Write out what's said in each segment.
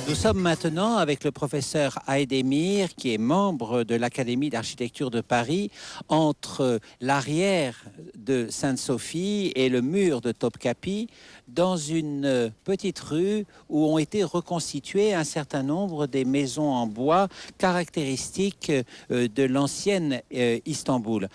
Nous sommes maintenant avec le professeur Aydemir, qui est membre de l'Académie d'architecture de Paris, entre l'arrière de Sainte-Sophie et le mur de Topkapi, dans une petite rue où ont été reconstituées un certain nombre des maisons en bois caractéristiques de l'ancienne Istanbul.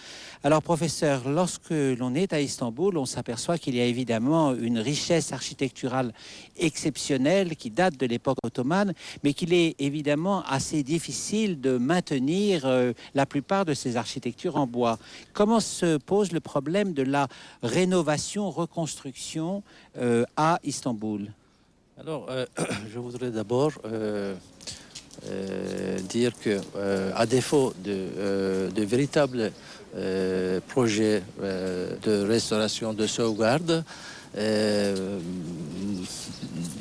Alors, professeur, lorsque l'on est à Istanbul, on s'aperçoit qu'il y a évidemment une richesse architecturale exceptionnelle qui date de l'époque ottomane, mais qu'il est évidemment assez difficile de maintenir la plupart de ces architectures en bois. Comment se pose le problème de la rénovation, reconstruction à Istanbul? Alors, je voudrais d'abord dire que, à défaut de véritables projets de restauration, de sauvegarde,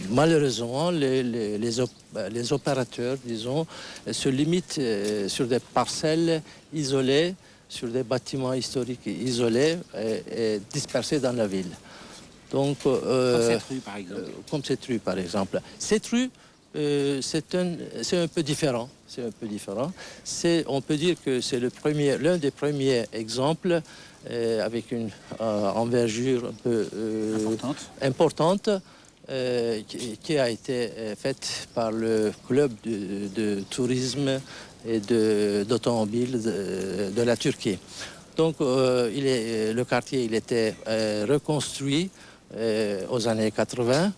malheureusement, les opérateurs, disons, se limitent sur des parcelles isolées, sur des bâtiments historiques isolés et dispersés dans la ville. Donc, comme cette rue, par exemple. Comme cette rue, par exemple. Cette rue, c'est un peu différent. C'est un peu différent. On peut dire que c'est l'un des premiers exemples avec une envergure un peu importante qui a été faite par le club de tourisme et d'automobile de la Turquie. Donc, le quartier il était reconstruit aux années 80.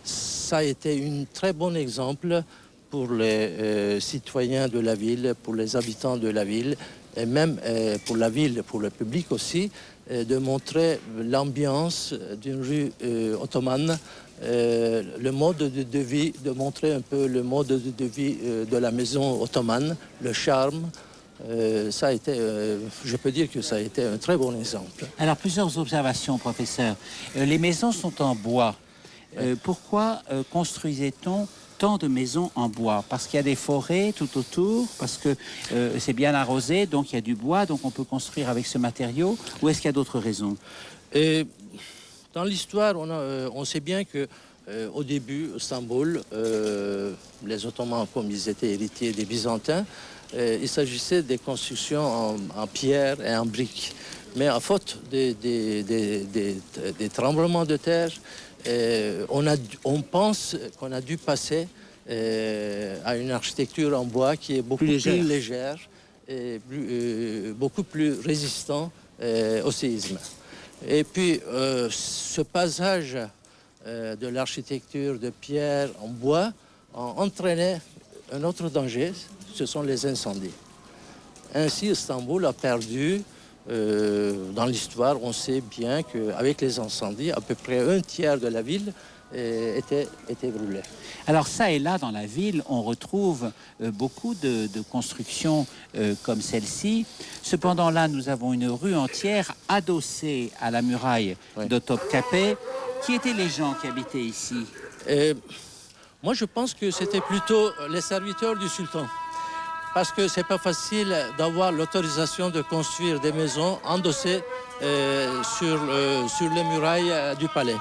Ça a été un très bon exemple pour les citoyens de la ville, pour les habitants de la ville, et même pour la ville, pour le public aussi, de montrer l'ambiance d'une rue ottomane, le mode de vie, de montrer un peu le mode de vie de la maison ottomane, le charme. Ça a été, je peux dire que ça a été un très bon exemple. Alors, plusieurs observations, professeur. Les maisons sont en bois. Pourquoi construisait-on tant de maisons en bois? Parce qu'il y a des forêts tout autour, parce que c'est bien arrosé, donc il y a du bois, donc on peut construire avec ce matériau, ou est-ce qu'il y a d'autres raisons? Dans l'histoire, on sait bien que au début, Istanbul, les Ottomans, comme ils étaient héritiers des Byzantins, il s'agissait des constructions en pierre et en briques. Mais à faute des tremblements de terre, on pense qu'on a dû passer à une architecture en bois qui est beaucoup plus légère et beaucoup plus résistant au séisme. Et puis, ce passage de l'architecture de pierre en bois a entraîné un autre danger, ce sont les incendies. Ainsi, Istanbul a perdu, dans l'histoire, on sait bien qu'avec les incendies, à peu près un tiers de la ville était brûlée. Alors ça et là, dans la ville, on retrouve beaucoup de constructions comme celle-ci. Cependant, là, nous avons une rue entière adossée à la muraille de Topkapi. Qui étaient les gens qui habitaient ici? Moi, je pense que c'était plutôt les serviteurs du sultan. Parce que c'est pas facile d'avoir l'autorisation de construire des maisons endossées sur les murailles du palais.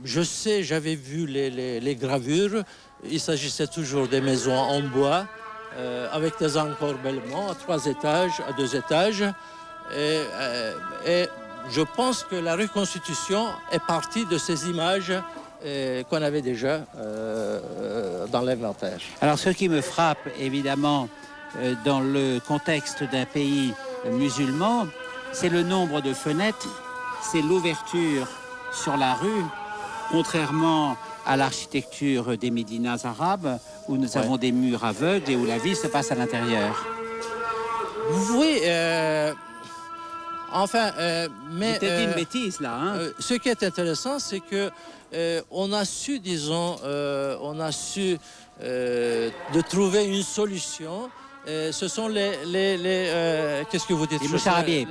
Je sais, j'avais vu les gravures. Il s'agissait toujours des maisons en bois avec des encorbellements à 3 étages, à 2 étages. Et je pense que la reconstitution est partie de ces images qu'on avait déjà dans l'inventaire. Alors, ce qui me frappe, évidemment, dans le contexte d'un pays musulman, c'est le nombre de fenêtres, c'est l'ouverture sur la rue, contrairement à l'architecture des médinas arabes, où nous avons des murs aveugles et où la vie se passe à l'intérieur. Oui, enfin, mais... J'ai peut-être dit une bêtise, là. Hein? Ce qui est intéressant, c'est que on a su, disons, de trouver une solution. Ce sont qu'est-ce que vous dites? Les moucharabiés.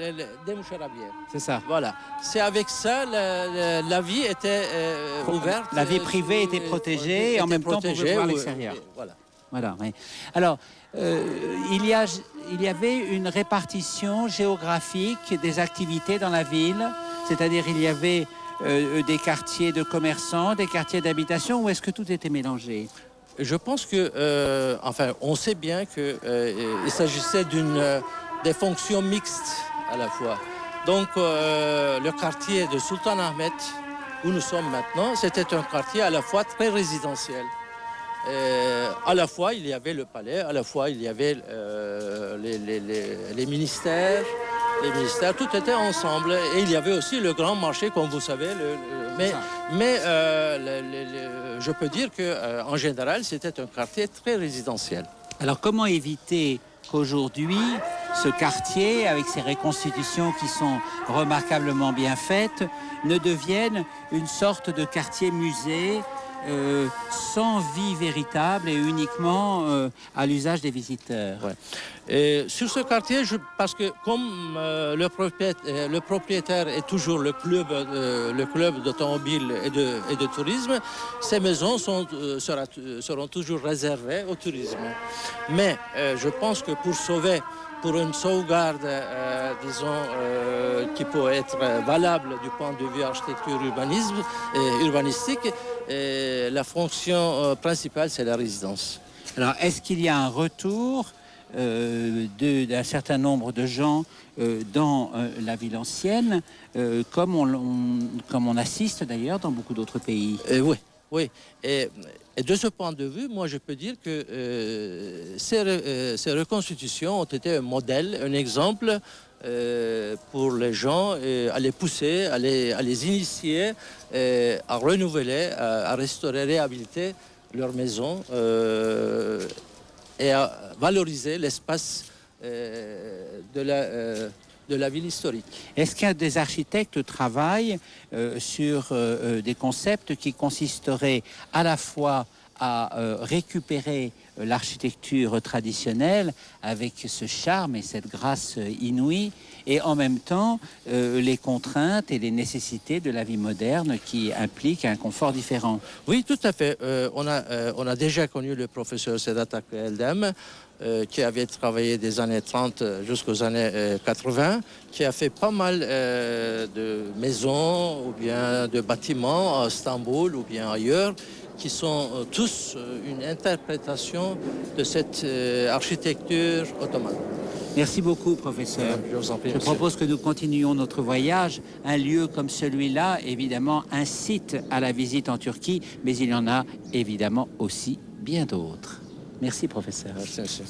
Des moucharabiés. C'est ça. Voilà. C'est avec ça, la vie était ouverte. La vie privée était protégée et en même temps on pouvait voir l'extérieur. Voilà. Oui. Alors, il y avait une répartition géographique des activités dans la ville, c'est-à-dire il y avait des quartiers de commerçants, des quartiers d'habitation, ou est-ce que tout était mélangé? Je pense que, enfin, on sait bien qu'il s'agissait des fonctions mixtes à la fois. Donc, le quartier de Sultan Ahmed, où nous sommes maintenant, c'était un quartier à la fois très résidentiel. À la fois, il y avait le palais, à la fois, il y avait les ministères. Les ministères, tout était ensemble. Et il y avait aussi le grand marché, comme vous savez. Mais je peux dire qu'en général, c'était un quartier très résidentiel. Alors, comment éviter qu'aujourd'hui, ce quartier, avec ses reconstitutions qui sont remarquablement bien faites, ne devienne une sorte de quartier-musée sans vie véritable et uniquement à l'usage des visiteurs? Ouais. Et sur ce quartier, parce que comme le propriétaire est toujours le club d'automobile et de tourisme, ces maisons seront toujours réservées au tourisme. Mais je pense que pour une sauvegarde, disons, qui peut être valable du point de vue architecture urbanistique, la fonction principale, c'est la résidence. Alors, est-ce qu'il y a un retour d'un certain nombre de gens dans la ville ancienne, comme on assiste d'ailleurs dans beaucoup d'autres pays? Oui. Et de ce point de vue, moi, je peux dire que ces reconstitutions ont été un modèle, un exemple pour les gens, à les pousser, à les initier, à renouveler, à restaurer, réhabiliter leur maison et à valoriser l'espace de la ville historique. Est-ce qu'un des architectes travaille sur des concepts qui consisteraient à la fois à récupérer l'architecture traditionnelle avec ce charme et cette grâce inouïe, et en même temps les contraintes et les nécessités de la vie moderne qui impliquent un confort différent? Oui, tout à fait. On a déjà connu le professeur Sedat Eldem, qui avait travaillé des années 30 jusqu'aux années 80, qui a fait pas mal de maisons ou bien de bâtiments à Istanbul ou bien ailleurs, qui sont tous une interprétation de cette architecture ottomane. Merci beaucoup, professeur. Je vous en prie. Je propose que nous continuions notre voyage. Un lieu comme celui-là, évidemment, incite à la visite en Turquie, mais il y en a évidemment aussi bien d'autres. Merci, professeur. Merci, monsieur.